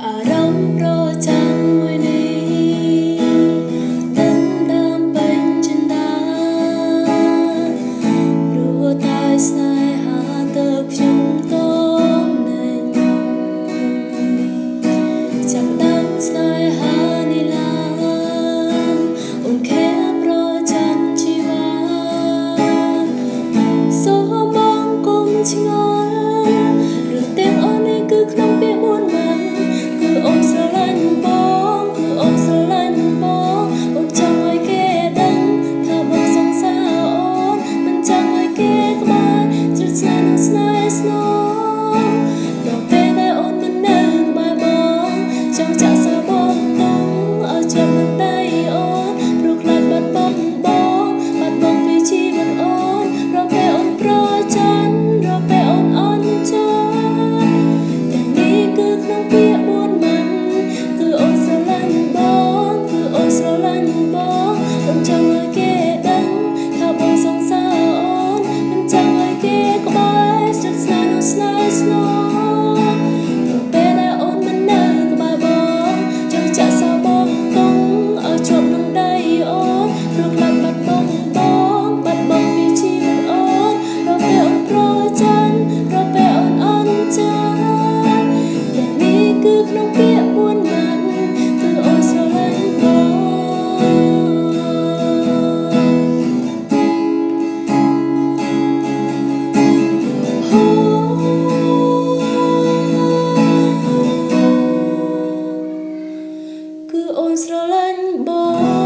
អារម្មណ៍ប្រចាំមួយនេះដណ្ដើមពេញចិន្តាព្រោះតែស្នេហាទៅខ្ញុំតងនឹងចាំដាំស្នេហានេះឡើងអូនខែប្រចាំជីវ៉ាសូមបងគុំឆ្ងល់រឿងទាំងអស់នេះគឺក្នុងពាក្យ4ម៉ាត់គឺអូនស្រឡាញ់បងគឺអូនស្រឡាញ់បងអូនចង់ឲ្យគេដឹងថាបងសង្សារអូនមិនចង់ឲ្យគេក្បែរជិតស្នេហ៍នឹងស្នេហ៍ស្នងដល់ពេលដែលអូនមិននៅក្បែរបងចង់ចាក់សោបងទុំឲ្យជាប់នឹងដៃអូនព្រោះខ្លាចបាត់បង់បងបាត់បង់ពីជីវិតអូនរកពេលអូនប្រច័ណ្ឌរកពេលអូនអន់ចិត្តទាំងនេះគឺក្នុងពាក្យ4ម៉ាត់គឺអូនស្រឡាញ់បងគឺអូនស្រឡាញ់បងអូនចង់ឲ្យគេដឹងថាបងសង្សារអូនមិនចង់ឲ្យគេក្បែរស្និទ្ធស្នាលនឹងស្នេហ៍ស្នងដល់ពេលដែលអូនមិននៅក្បែរបងចង់ចាក់សោបងទុំឲ្យជាប់នឹងដៃអូនព្រោះខ្លាចបាត់បង់បងបាត់បង់ពីជីវិតអូនរកពេលអូនប្រច័ណ្ឌរកពេលអូនអន់ចិត្តទាំងនេះគឺក្នុងពាក្យ4ម៉ាត់គឺអូនស្រឡាញ់បងគឺអូនស្រឡាញ់បង